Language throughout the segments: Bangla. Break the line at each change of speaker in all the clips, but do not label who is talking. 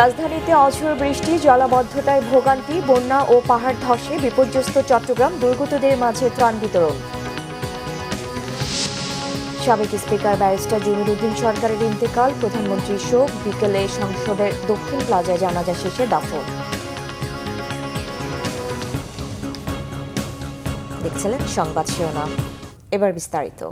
রাজধানীতে অঝোর বৃষ্টি, জলাবদ্ধতায় ভোগান্তি, বন্যা ও পাহাড় ধসে বিপর্যস্ত চট্টগ্রাম, দুর্গতদের মাঝে ত্রাণ বিতরণ। সাবেক স্পিকার ব্যারিস্টার জমিরুদ্দিন সরকারের ইন্তেকাল, প্রধানমন্ত্রীর শোক, বিকেলে সংসদের দক্ষিণ প্লাজায় জানাজা শেষে দাফন। দেখছিলেন সংবাদ শিরোনাম, এবার বিস্তারিত।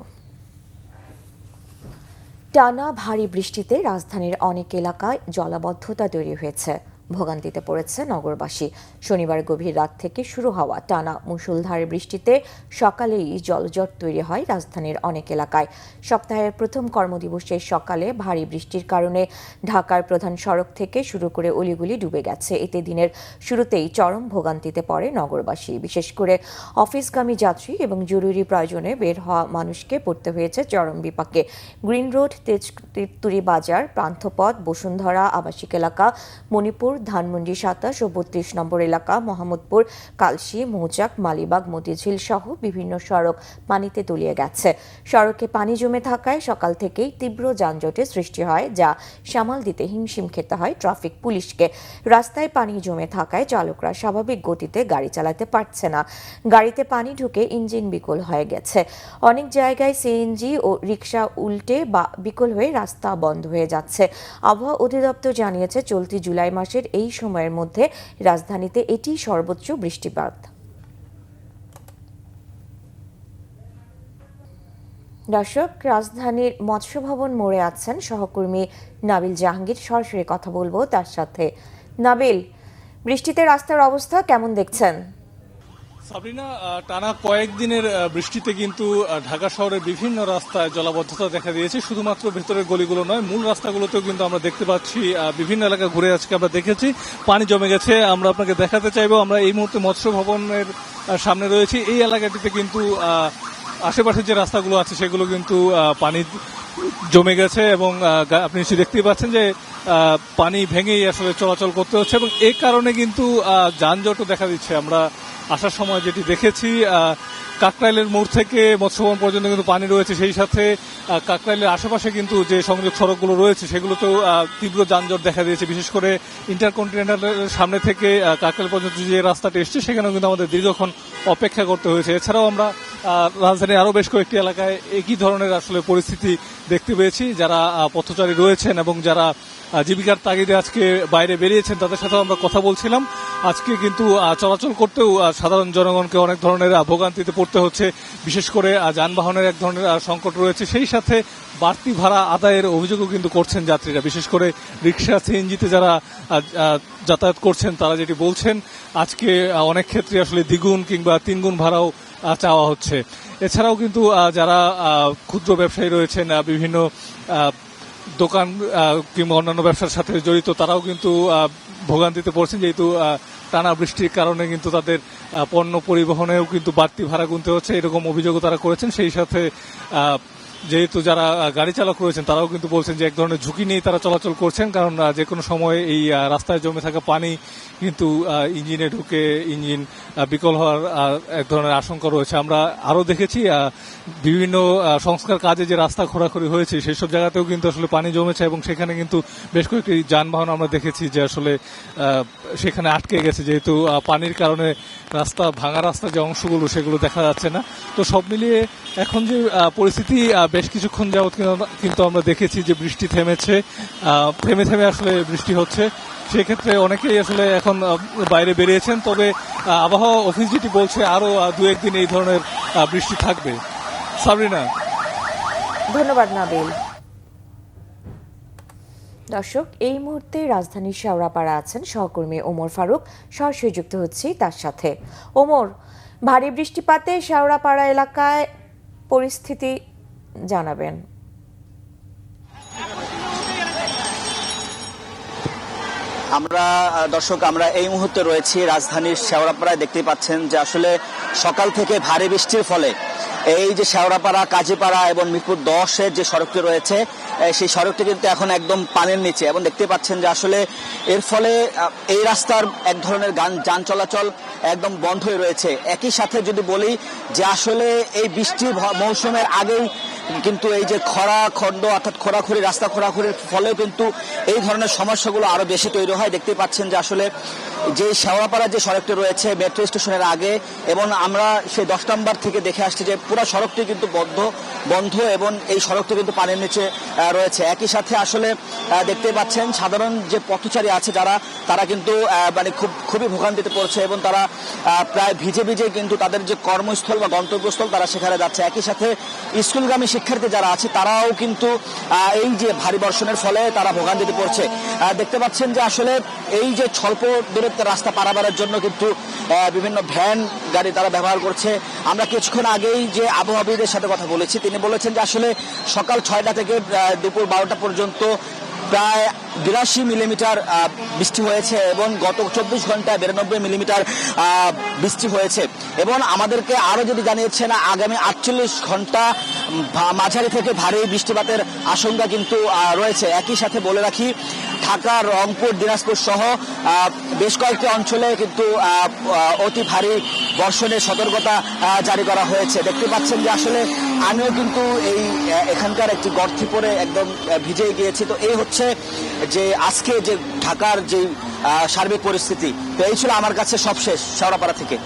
টানা ভারী বৃষ্টিতে রাজধানীর অনেক এলাকায় জলাবদ্ধতা তৈরি হয়েছে, ভোগান্তিতে পড়েছে নগরবাসী। শনিবার গভীর রাত থেকে শুরু হওয়া টানা মুষলধারে বৃষ্টিতে সকালেই জলজট তৈরি হয় রাজধানীর অনেক এলাকায়। সপ্তাহের প্রথম কর্মদিবসের সকালে ভারী বৃষ্টির কারণে ঢাকার প্রধান সড়ক থেকে শুরু করে অলিগুলি ডুবে গেছে। এতে দিনের শুরুতেই চরম ভোগান্তিতে পড়ে নগরবাসী। বিশেষ করে অফিসগামী যাত্রী এবং জরুরি প্রয়োজনে বের হওয়া মানুষকে পড়তে হয়েছে চরম বিপাকে। গ্রিন রোড, তেজতুরি বাজার, প্রান্তপথ, বসুন্ধরা আবাসিক এলাকা, মণিপুর, ধানমন্ডি 27 ও 32 নম্বর এলাকা, মোহাম্মদপুর, কালশী, মৌচাক, মালিবাগ, মতিঝিল সহ বিভিন্ন সড়ক পানিতে তলিয়ে গেছে। সড়কে পানি জমে থাকায় সকাল থেকেই তীব্র যানজটের সৃষ্টি হয়, যা সামাল দিতে হিমশিম খেতে হয় ট্রাফিক পুলিশকে। রাস্তায় পানি জমে থাকায় চালকরা স্বাভাবিক গতিতে গাড়ি চালাতে পারছে না। গাড়িতে পানি ঢুকে ইঞ্জিন বিকল হয়ে গেছে। অনেক জায়গায় সিএনজি ও রিকশা উল্টে বা বিকল হয়ে রাস্তা বন্ধ হয়ে যাচ্ছে। আবহাওয়া অধিদপ্তর জানিয়েছে, চলতি জুলাই মাসের এই সময়ের মধ্যে রাজধানীতে এটি সর্বোচ্চ বৃষ্টিপাত। দর্শক, রাজধানীর মৎস্য ভবন মোড়ে আছেন সহকর্মী নাবিল জাহাঙ্গীর, সরাসরি কথা বলবো তার সাথে। নাবিল, বৃষ্টিতে রাস্তার অবস্থা কেমন দেখছেন?
সাবরিনা, টানা কয়েকদিনের বৃষ্টিতে কিন্তু ঢাকা শহরের বিভিন্ন রাস্তায় জলাবদ্ধতা দেখা দিয়েছে। শুধুমাত্র ভেতরের গলিগুলো নয়, মূল রাস্তাগুলোতেও কিন্তু আমরা দেখতে পাচ্ছি বিভিন্ন এলাকা ঘুরে আজকে আমরা দেখেছি পানি জমে গেছে। আমরা আপনাকে দেখাতে চাইবো, আমরা এই মুহূর্তে মৎস্য ভবনের সামনে রয়েছি। এই এলাকাটিতে কিন্তু আশেপাশের যে রাস্তাগুলো আছে সেগুলো কিন্তু পানি জমে গেছে এবং আপনি নিশ্চয়ই দেখতেই পাচ্ছেন যে পানি ভেঙেই আসলে চলাচল করতে হচ্ছে এবং এই কারণে কিন্তু যানজটও দেখা দিচ্ছে। আমরা আসার সময় যেটি দেখেছি, কাকরাইলের মোড় থেকে মৎস্যভবন পর্যন্ত কিন্তু পানি রয়েছে। সেই সাথে কাকরাইলের আশেপাশে কিন্তু যে সংযোগ সড়কগুলো রয়েছে সেগুলোতেও তীব্র যানজট দেখা দিয়েছে। বিশেষ করে ইন্টারকন্টিনেন্টালের সামনে থেকে কাকরাইল পর্যন্ত যে রাস্তাটি এসছে সেখানেও কিন্তু আমাদের দীর্ঘক্ষণ অপেক্ষা করতে হয়েছে। এছাড়াও আমরা রাজধানীর আরও বেশ কয়েকটি এলাকায় একই ধরনের আসলে পরিস্থিতি দেখতে পেয়েছি। যারা পথচারী রয়েছেন এবং যারা জীবিকার তাগিদে আজকে বাইরে বেরিয়েছেন তাদের সাথেও আমরা কথা বলছিলাম। আজকে কিন্তু চলাচল করতেও সাধারণ জনগণকে অনেক ধরনের ভোগান্তিতে পড়তে হচ্ছে। বিশেষ করে যানবাহনের এক ধরনের সংকট রয়েছে। সেই সাথে বাড়তি ভাড়া আদায়ের অভিযোগও কিন্তু করছেন যাত্রীরা। বিশেষ করে রিক্সা, সিএনজিতে যারা যাতায়াত করছেন তারা যেটি বলছেন, আজকে অনেক ক্ষেত্রে আসলে দ্বিগুণ কিংবা তিনগুণ ভাড়াও চাওয়া হচ্ছে। এছাড়াও কিন্তু যারা ক্ষুদ্র ব্যবসায়ী রয়েছেন, বিভিন্ন দোকান কিংবা অন্যান্য ব্যবসার সাথে জড়িত, তারাও কিন্তু ভোগান্তিতে পড়ছেন, যেহেতু টানা বৃষ্টির কারণে কিন্তু তাদের পণ্য পরিবহনেও কিন্তু বাড়তি ভাড়া গুনতে হচ্ছে, এরকম অভিযোগও তারা করেছেন। সেই সাথে যেহেতু যারা গাড়ি চালক রয়েছেন তারাও কিন্তু বলছেন যে এক ধরনের ঝুঁকি নিয়ে তারা চলাচল করছেন, কারণ যে কোনো সময় এই রাস্তায় জমে থাকা পানি কিন্তু ইঞ্জিনে ঢুকে ইঞ্জিন বিকল হওয়ার এক ধরনের আশঙ্কা রয়েছে। আমরা আরও দেখেছি বিভিন্ন সংস্কার কাজে যে রাস্তা খোঁড়াখুড়ি হয়েছে সেসব জায়গাতেও কিন্তু আসলে পানি জমেছে এবং সেখানে কিন্তু বেশ কয়েকটি যানবাহন আমরা দেখেছি যে আসলে সেখানে আটকে গেছে, যেহেতু পানির কারণে রাস্তা ভাঙা রাস্তা যে অংশগুলো সেগুলো দেখা যাচ্ছে না। তো সব মিলিয়ে এখন যে পরিস্থিতি, বেশ কিছুক্ষণ যাবৎ কিন্তু আমরা দেখেছি যে বৃষ্টি থেমেছে, থেমে থেমে আসলে বৃষ্টি হচ্ছে। সেক্ষেত্রে অনেকেই আসলে এখন বাইরে বেরিয়েছেন। তবে আবহাওয়া অফিস যেটি বলছে আরো 2-1 দিন এই ধরনের বৃষ্টি থাকবে। সাবরিনা,
ধন্যবাদ নাবিল। দর্শক, এই মুহূর্তে রাজধানীর শেওড়াপাড়া আছেন সহকর্মী ওমর ফারুক, সরাসরি যুক্ত হচ্ছি তার সাথে। ওমর, ভারী বৃষ্টিপাতে শেওড়াপাড়া এলাকায় পরিস্থিতি জানাবেন।
আমরা এই মুহূর্তে রয়েছি রাজধানীর শেওড়াপাড়ায়। দেখতেই পাচ্ছেন যে আসলে সকাল থেকে ভারী বৃষ্টির ফলে এই যে শেওড়াপাড়া, কাজীপাড়া এবং মিরপুর 10-এর যে সড়কটি রয়েছে সেই সড়কটি কিন্তু এখন একদম পানির নিচে, এবং দেখতে পাচ্ছেন যে আসলে এর ফলে এই রাস্তার এক ধরনের যান চলাচল একদম বন্ধ হয়ে রয়েছে। একই সাথে যদি বলি যে আসলে এই বৃষ্টির মৌসুমের আগেই কিন্তু এই যে খরাখণ্ড অর্থাৎ খোরাখুরি, রাস্তা খোরাখুরির ফলেও কিন্তু এই ধরনের সমস্যাগুলো আরো বেশি তৈরি হয়। দেখতে পাচ্ছেন যে আসলে যে শেওড়াপাড়া যে সড়কটি রয়েছে মেট্রো স্টেশনের আগে, এবং আমরা সেই 10 নম্বর থেকে দেখে আসছি যে পুরো সড়কটি কিন্তু বন্ধ এবং এই সড়কটি কিন্তু পানির নিচে রয়েছে। একই সাথে আসলে দেখতে পাচ্ছেন সাধারণ যে পথচারী আছে তারা কিন্তু মানে খুবই ভোগান্তিতে পড়ছে, এবং তারা প্রায় ভিজে কিন্তু তাদের যে কর্মস্থল বা গন্তব্যস্থল তারা সেখানে যাচ্ছে। একই সাথে স্কুলগামী শিক্ষার্থী যারা আছে তারাও কিন্তু এই যে ভারী বর্ষণের ফলে তারা ভোগান্তিতে পড়ছে। দেখতে পাচ্ছেন যে আসলে এই যে স্বল্প দূরত্বের রাস্তা পারাবারের জন্য কিন্তু বিভিন্ন ভ্যান গাড়ি তারা ব্যবহার করছে। আমরা কিছুক্ষণ আগেই যে আবহাওয়াবিদের সাথে কথা বলেছি, তিনি বলেছেন যে আসলে সকাল 6টা থেকে দুপুর 12টা পর্যন্ত প্রায় 82 মিলিমিটার বৃষ্টি হয়েছে, এবং গত 24 ঘন্টায় 92 মিলিমিটার বৃষ্টি হয়েছে। এবং আমাদেরকে আরো যদি জানিয়েছেন আগামী 48 ঘন্টা মাঝারি থেকে ভারী বৃষ্টিপাতের আশঙ্কা কিন্তু রয়েছে। একই সাথে বলে রাখি, ঢাকা, রংপুর, দিনাজপুর সহ বেশ কয়েকটি অঞ্চলে কিন্তু অতি ভারী বর্ষণের সতর্কতা জারি করা হয়েছে। দেখতে পাচ্ছেন যে আসলে আমিও কিন্তু এখানকার একটি গর্তে পড়ে একদম ভিজে গিয়েছি। তো এই হচ্ছে যে আজকে যে ঢাকার যে সার্বিক পরিস্থিতি। তো এই ছিল আমার কাছে সবশেষ শেওড়াপাড়া থেকে।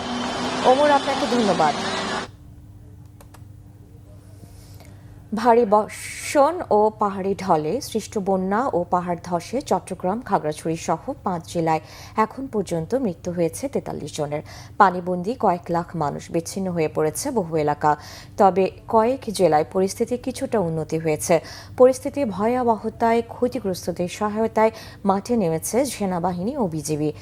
ওমর, আপনাকে ধন্যবাদ। ভারী বর্ষণ ও পাহাড়ি ঢলে সৃষ্ট বন্যা ও পাহাড় ধসে চট্টগ্রাম, খাগড়াছড়ি সহ 5 জেলায় এখন পর্যন্ত মৃত্যু হয়েছে 43 জনের। পানিবন্দী কয়েক লাখ মানুষ, বিচ্ছিন্ন হয়ে পড়েছে বহু এলাকা। তবে কয়েক জেলায় পরিস্থিতি কিছুটা উন্নতি হয়েছে। পরিস্থিতি ভয়াবহতায় ক্ষতিগ্রস্তদের সহায়তায় মাঠে নেমেছে সেনাবাহিনী ও বিজিবি।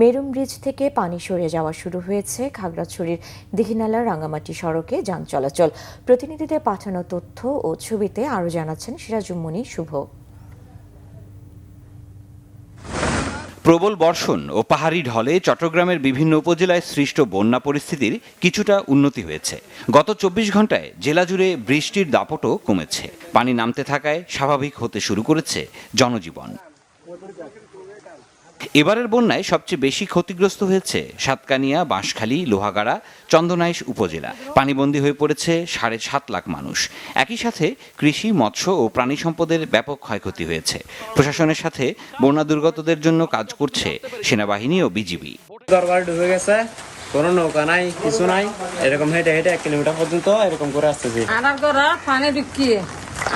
মেরুম ব্রিজ থেকে পানি সরে যাওয়া শুরু হয়েছে খাগড়াছড়ির দীঘিনালা রাঙ্গামাটি সড়কে যান চলাচল। প্রতিনিধিদের পাঠানো তথ্য ও ছবিতে আরও জানাচ্ছেন সিরাজুম্মনি শুভ।
প্রবল বর্ষণ ও পাহাড়ি ঢলে চট্টগ্রামের বিভিন্ন উপজেলায় সৃষ্ট বন্যা পরিস্থিতির কিছুটা উন্নতি হয়েছে। গত 24 ঘন্টায় জেলা জুড়ে বৃষ্টির দাপটও কমেছে। পানি নামতে থাকায় স্বাভাবিক হতে শুরু করেছে জনজীবন। এবারের বন্যায় সবচেয়ে বেশি ক্ষতিগ্রস্ত হয়েছে সাতকানিয়া, বাঁশখালী, লোহাগাড়া, চন্দনাইশ উপজেলা। পানিবন্দী হয়ে পড়েছে 7.5 লাখ মানুষ। একই সাথে কৃষি, মৎস্য ও প্রাণী সম্পদের ব্যাপক ক্ষয়ক্ষতি হয়েছে। প্রশাসনের সাথে বন্যা দুর্গতদের জন্য কাজ করছে সেনাবাহিনী ও বিজিবি।
দরবার ডুবে গেছে, কোনো নৌকা নাই, কিছু নাই, এরকম হেঁটে 1 কিলোমিটার পর্যন্ত এরকম করে আসতেছি।
আমার ঘরে পানি ঢুকি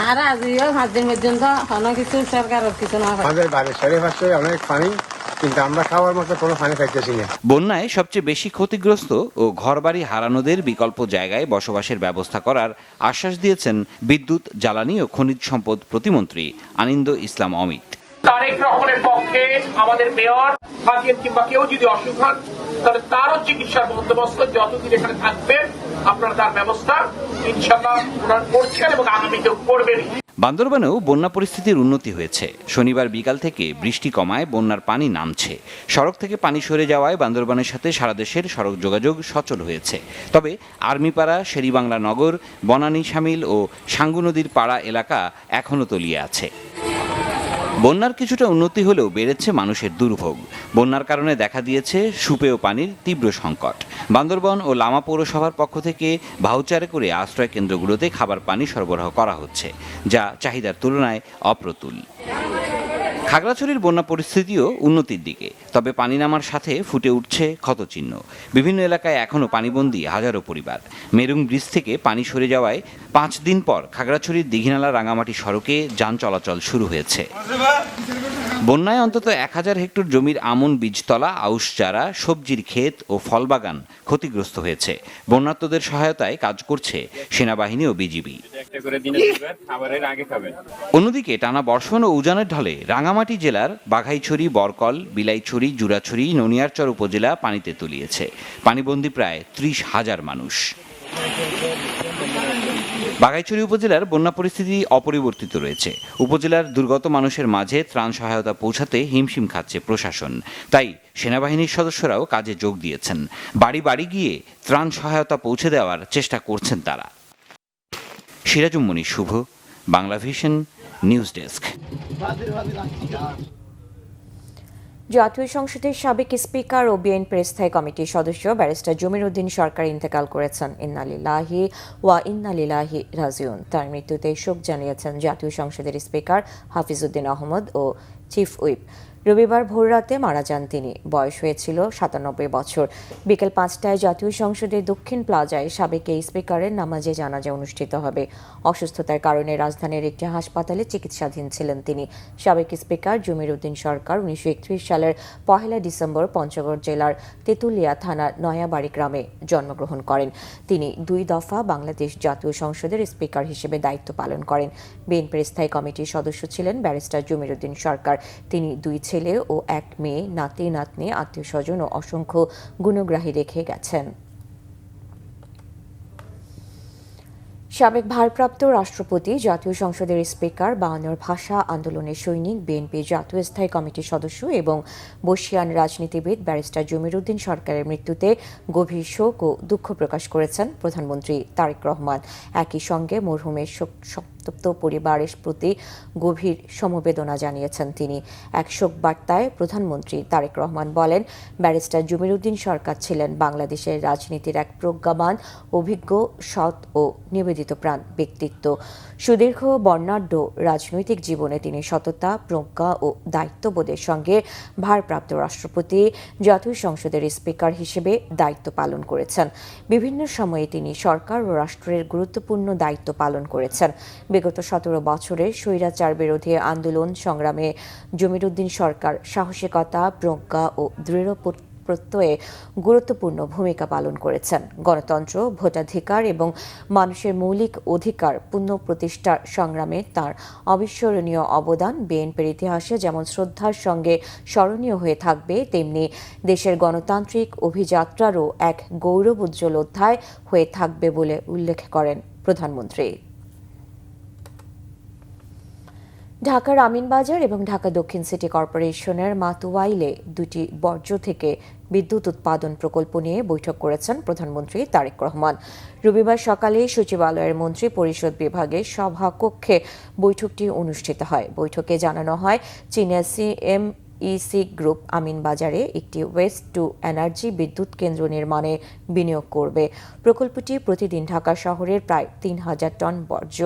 আর আজও 5 দিন পর্যন্ত কোনো কিছু সরকারের কিছু না।
আমাদের বাড়ির চারিপাশে অনেক পানি, কিন্তু আমরা খাওয়ার মতো কোনো পানি পাইতেছি না।
বন্যায় সবচেয়ে বেশি ক্ষতিগ্রস্ত ও ঘরবাড়ি হারানোদের বিকল্প জায়গায় বসবাসের ব্যবস্থা করার আশ্বাস দিয়েছেন বিদ্যুৎ, জ্বালানি ও খনিজ সম্পদ প্রতিমন্ত্রী আনিন্দ ইসলাম অমিত।
তারেক রহমানের পক্ষে আমাদের মেয়র থাকেন কিংবা কেউ যদি অসুখ হন, তাহলে তারও চিকিৎসার বন্দোবস্ত যতদিন এখানে থাকবেন আপনারা তার ব্যবস্থা ইনশাআল্লাহ ওনারা করছেন এবং আগামীতেও করবেন।
বান্দরবানেও বন্যা পরিস্থিতির উন্নতি হয়েছে। শনিবার বিকাল থেকে বৃষ্টি কমায় বন্যার পানি নামছে। সড়ক থেকে পানি সরে যাওয়ায় বান্দরবানের সাথে সারা দেশের সড়ক যোগাযোগ সচল হয়েছে। তবে আর্মিপাড়া, শেরিবাংলা নগর, বনানী শামিল ও সাঙ্গু নদীর পাড়া এলাকা এখনও তলিয়ে আছে। বন্যার কিছুটা উন্নতি হলেও বেড়েছে মানুষের দুর্ভোগ। বন্যার কারণে দেখা দিয়েছে সুপেয় পানির তীব্র সংকট। বান্দরবান ও লামা পৌরসভার পক্ষ থেকে ভাউচারে করে আশ্রয় কেন্দ্রগুলোতে খাবার পানি সরবরাহ করা হচ্ছে, যা চাহিদার তুলনায় অপ্রতুল। খাগড়াছড়ির বন্যা পরিস্থিতিও উন্নতির দিকে, তবে পানি নামার সাথে ফুটে উঠছে ক্ষতচিহ্ন। বিভিন্ন এলাকায় এখনও পানিবন্দী হাজারো পরিবার। মেরুং ব্রিজ থেকে পানি সরে যাওয়ায় 5 দিন পর খাগড়াছড়ির দীঘিনালা রাঙ্গামাটি সড়কে যান চলাচল শুরু হয়েছে। বন্যায় অন্তত 1000 হেক্টর জমির আমন, বীজতলা, আউশ চারা, সবজির ক্ষেত ও ফলবাগান ক্ষতিগ্রস্ত হয়েছে। বন্যার্তদের সহায়তায় কাজ করছে সেনাবাহিনী ও বিজিবি। অন্যদিকে টানা বর্ষণ ও উজানের ঢলে রাঙ্গামাটি জেলার বাঘাইছড়ি, বরকল, বিলাইছড়ি, জুরাছড়ি, ননিয়ারচর উপজেলা পানিতে তলিয়েছে। পানিবন্দী প্রায় 30,000 মানুষ। বাঘাইছড়ি উপজেলার বন্যা পরিস্থিতি অপরিবর্তিত রয়েছে। উপজেলার দুর্গত মানুষের মাঝে ত্রাণ সহায়তা পৌঁছাতে হিমশিম খাচ্ছে প্রশাসন। তাই সেনাবাহিনীর সদস্যরাও কাজে যোগ দিয়েছেন। বাড়ি বাড়ি গিয়ে ত্রাণ সহায়তা পৌঁছে দেওয়ার চেষ্টা করছেন তারা। সিরাজুম মনির শুভ, বাংলা ভিশন, নিউজ ডেস্ক।
জাতীয় সংসদের সাবেক স্পিকার ও বিএনপির স্থায়ী কমিটির সদস্য ব্যারিস্টার জমির উদ্দিন সরকার ইন্তেকাল করেছেন। ইন্না লিল্লাহি ওয়া ইন্না ইলাইহি রাজিউন। তার মৃত্যুতে শোক জানিয়েছেন জাতীয় সংসদের স্পিকার হাফিজউদ্দিন আহমদ ও চিফ হুইপ। রবিবার ভোররাতে মারা যান তিনি। বয়স হয়েছিল ৯৭ বছর। বিকেল ৫টায় জাতীয় সংসদের দক্ষিণ প্লাজায় সাবেক এই স্পিকারের নামাজে জানাজা অনুষ্ঠিত হবে। অসুস্থতার কারণে রাজধানীর একটি হাসপাতালে চিকিৎসাধীন ছিলেন তিনি। সাবেক স্পিকার জমির উদ্দিন সরকার ১৯৩১ সালের ১ ডিসেম্বর পঞ্চগড় জেলার তেঁতুলিয়া থানার নয়াবাড়ি গ্রামে জন্মগ্রহণ করেন। তিনি ২ দফা বাংলাদেশ জাতীয় সংসদের স্পিকার হিসেবে দায়িত্ব পালন করেন। বিএনপির স্থায়ী কমিটির সদস্য ছিলেন ব্যারিস্টার জমির উদ্দিন সরকার। তিনি ২ ছেলে ও ১ মেয়ে, নাতি নাতনি, আত্মীয় স্বজন ও অসংখ্য গুণগ্রাহী রেখে গেছেন। সাবেক ভারপ্রাপ্ত রাষ্ট্রপতি, জাতীয় সংসদের স্পিকার, বায়ান্নর ভাষা আন্দোলনের সৈনিক, বিএনপি জাতীয় স্থায়ী কমিটির সদস্য এবং বর্ষীয়ান রাজনীতিবিদ ব্যারিস্টার জমির উদ্দিন সরকারের মৃত্যুতে গভীর শোক ও দুঃখ প্রকাশ করেছেন প্রধানমন্ত্রী তারেক রহমান। একই সঙ্গে মরহুমের সন্তপ্ত পরিবারের প্রতি গভীর সমবেদনা জানিয়েছেন তিনি। এক শোক বার্তায় প্রধানমন্ত্রী তারেক রহমান বলেন, ব্যারিস্টার জমির উদ্দিন সরকার ছিলেন বাংলাদেশের রাজনীতির এক প্রজ্ঞাবান, অভিজ্ঞ, সৎ ও নিবেদিত প্রাণ ব্যক্তিত্ব। সুদীর্ঘ বর্ণাঢ্য রাজনৈতিক জীবনে তিনি সততা, প্রজ্ঞা ও দায়িত্ববোধের সঙ্গে ভারপ্রাপ্ত রাষ্ট্রপতি, জাতীয় সংসদের স্পিকার হিসেবে দায়িত্ব পালন করেছেন। বিভিন্ন সময়ে তিনি সরকার ও রাষ্ট্রের গুরুত্বপূর্ণ দায়িত্ব পালন করেছেন। বিগত ১৭ বছরের স্বৈরাচার বিরোধী আন্দোলন সংগ্রামে জমির উদ্দিন সরকার সাহসিকতা, প্রজ্ঞা ও দৃঢ় প্রত্যয়ে গুরুত্বপূর্ণ ভূমিকা পালন করেছেন। গণতন্ত্র, ভোটাধিকার এবং মানুষের মৌলিক অধিকার পুনঃপ্রতিষ্ঠার সংগ্রামে তার অবিস্মরণীয় অবদান বিএনপির ইতিহাসে যেমন শ্রদ্ধার সঙ্গে স্মরণীয় হয়ে থাকবে, তেমনি দেশের গণতান্ত্রিক অভিযাত্রারও এক গৌরবোজ্জ্বল অধ্যায় হয়ে থাকবে বলে উল্লেখ করেন প্রধানমন্ত্রী। ঢাকার আমিনবাজার এবং ঢাকা দক্ষিণ সিটি কর্পোরেশনের মাতুয়াইলে ২টি বর্জ্য থেকে বিদ্যুৎ উৎপাদন প্রকল্প নিয়ে বৈঠক করেছেন প্রধানমন্ত্রী তারেক রহমান। রবিবার সকালে সচিবালয়ের মন্ত্রী পরিষদ বিভাগের সভাকক্ষে বৈঠকটি অনুষ্ঠিত হয়। বৈঠকে জানানো হয়, চীনের CMEC গ্রুপ আমিনবাজারে একটি ওয়েস্ট টু এনার্জি বিদ্যুৎ কেন্দ্র নির্মাণে বিনিয়োগ করবে। প্রকল্পটি প্রতিদিন ঢাকা শহরের প্রায় ৩,০০০ টন বর্জ্য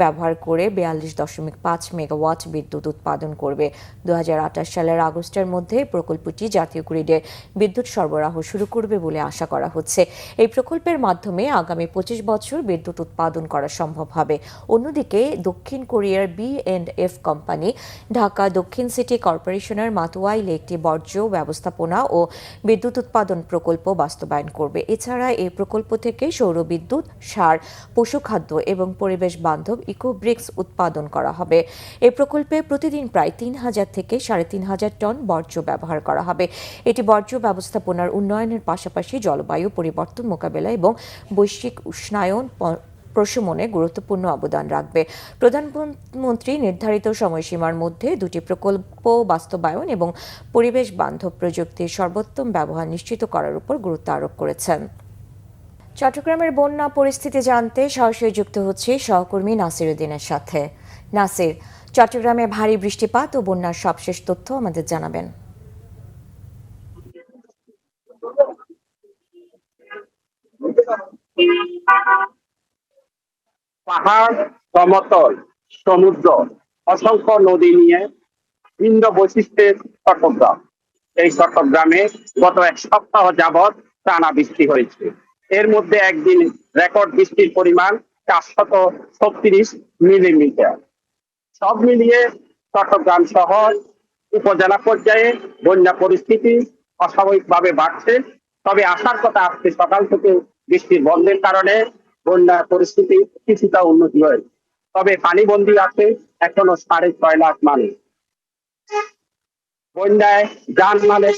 ব্যবহার করে ৪২.৫ মেগাওয়াট বিদ্যুৎ উৎপাদন করবে। ২০২৮ সালের আগস্টের মধ্যে প্রকল্পটি জাতীয় গ্রিডে বিদ্যুৎ সরবরাহ শুরু করবে বলে আশা করা হচ্ছে। এই প্রকল্পের মাধ্যমে আগামী ২৫ বছর বিদ্যুৎ উৎপাদন করা সম্ভব হবে। অন্যদিকে দক্ষিণ কোরিয়ার B&F কোম্পানি ঢাকা দক্ষিণ সিটি কর্পোরেশনের মাতুয়াইলে একটি বর্জ্য ব্যবস্থাপনা ও বিদ্যুৎ উৎপাদন প্রকল্প বাস্তবায়ন করবে। এছাড়া এই প্রকল্প থেকে সৌর বিদ্যুৎ, সার, পশুখাদ্য এবং পরিবেশ বান্ধব ইকোব্রিক্স উৎপাদন করা হবে। এই প্রকল্পে প্রতিদিন প্রায় ৩,০০০ থেকে ৩,৫০০ টন বর্জ্য ব্যবহার করা হবে। এটি বর্জ্য ব্যবস্থাপনার উন্নয়নের পাশাপাশি জলবায়ু পরিবর্তন মোকাবেলা এবং বৈশ্বিক উষ্ণায়ন প্রশমনে গুরুত্বপূর্ণ অবদান রাখবে। প্রধানমন্ত্রী নির্ধারিত সময়সীমার মধ্যে ২টি প্রকল্প বাস্তবায়ন এবং পরিবেশ বান্ধব প্রযুক্তির সর্বোত্তম ব্যবহার নিশ্চিত করার উপর গুরুত্ব আরোপ করেছেন। চট্টগ্রামের বন্যা পরিস্থিতি জানতে সরাসরি যুক্ত হচ্ছে সহকর্মী নাসির উদ্দিনের সাথে। নাসির, চট্টগ্রামে ভারী বৃষ্টিপাত ও বন্যার সবশেষ তথ্য আমাদের জানাবেন।
পাহাড়, সমতল, সমুদ্র, অসংখ্য নদী নিয়ে ভিন্ন বৈশিষ্ট্যের চট্টগ্রাম। এই চট্টগ্রামে গত এক সপ্তাহ যাবৎ টানা বৃষ্টি হয়েছে। এর মধ্যে একদিন রেকর্ড বৃষ্টির পরিমাণ ৪৩৬ মিলিমিটার। সব মিলিয়ে চট্টগ্রাম শহর উপজেলা পর্যায়ে বন্যা পরিস্থিতি অস্বাভাবিকভাবে বাড়ছে। তবে আসার কথা আজকে সকাল থেকে বৃষ্টির বন্ধের কারণে বন্যার পরিস্থিতি কিছুটা উন্নতি হয়েছে। তবে পানিবন্দী আছে এখনো ৬.৫ লাখ মানুষ। বন্যায় যানমালের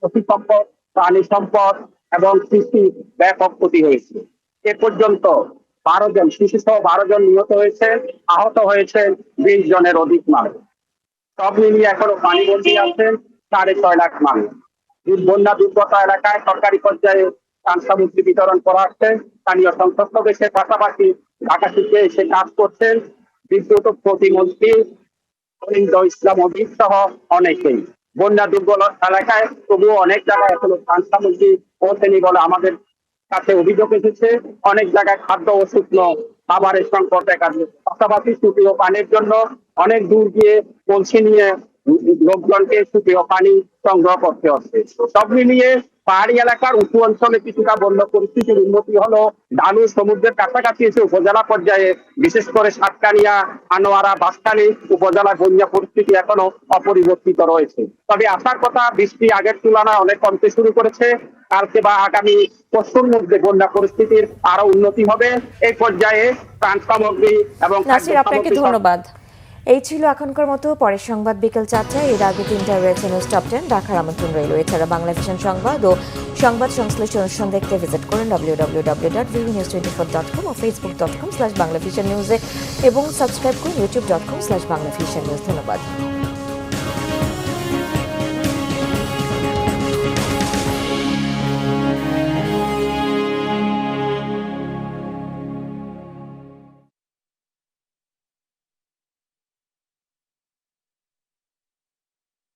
প্রতিপক্ষ, প্রাণী সম্পদ এবং কৃষি ব্যাপক ক্ষতি হয়েছে। এ পর্যন্ত ১২ জন, শিশুসহ ১২ জন নিহত হয়েছে, আহত হয়েছে ২০ জনের অধিক মানুষ। সব মিলিয়ে এখনো পানিবন্দী আছে ৬.৫ লাখ মানুষ। বন্যা দুর্গত এলাকায় সরকারি পর্যায়ে ত্রাণ সামগ্রী বিতরণ করা হচ্ছে। স্থানীয় সংশ্লিষ্ট দেশের পাশাপাশি ঢাকা থেকে এসে কাজ করছেন বিদ্যুৎ প্রতিমন্ত্রী অনিন্দ ইসলাম অজিত সহ অনেকেই। বন্যা দুর্বল এলাকায় তবুও অনেক জায়গায় এখনো ত্রাণ সামগ্রী পৌঁছেনি বলে আমাদের কাছে অভিযোগ এসেছে। অনেক জায়গায় খাদ্য ও শুকনো খাবারের সংকট দেখা দিয়েছে। পাশাপাশি সুপেয় পানির জন্য অনেক দূর গিয়ে কলসি নিয়ে লোকজনকে সুপেয় পানি সংগ্রহ করতে হচ্ছে। সব মিলিয়ে পাহাড়ি এলাকার উঁচু অঞ্চলে কিছুটা বন্যা পরিস্থিতির উন্নতি হলো ডালু সমুদ্রের কাছাকাছি এসে উপজেলা পর্যায়ে বিশেষ করে সাতকানিয়া, আনোয়ারা, বাঁশখালী উপজেলার বন্যা পরিস্থিতি এখনো অপরিবর্তিত রয়েছে। তবে আসার কথা বৃষ্টি আগের তুলনায় অনেক কমতে শুরু করেছে। কালকে বা আগামী পরশুর মধ্যে বন্যা পরিস্থিতির আরো উন্নতি হবে। এই পর্যায়ে ত্রাণ সামগ্রী এবং
নাসির, আপনাকে ধন্যবাদ। এই ছিল এখনকার মতো। পরের সংবাদ বিকেল 4টায়। এর আগে 3টায় রয়েছে নিউজ টপ 10। ঢাকার আমন্ত্রণ রইল। এছাড়া বাংলা ভিশন সংবাদ ও সংবাদ সংশ্লিষ্ট অনুষ্ঠান দেখতে ভিজিট করুন www.vnews24.com ও facebook.com/banglavisionnews এবং সাবস্ক্রাইব করুন youtube.com/banglavisionnews। ধন্যবাদ।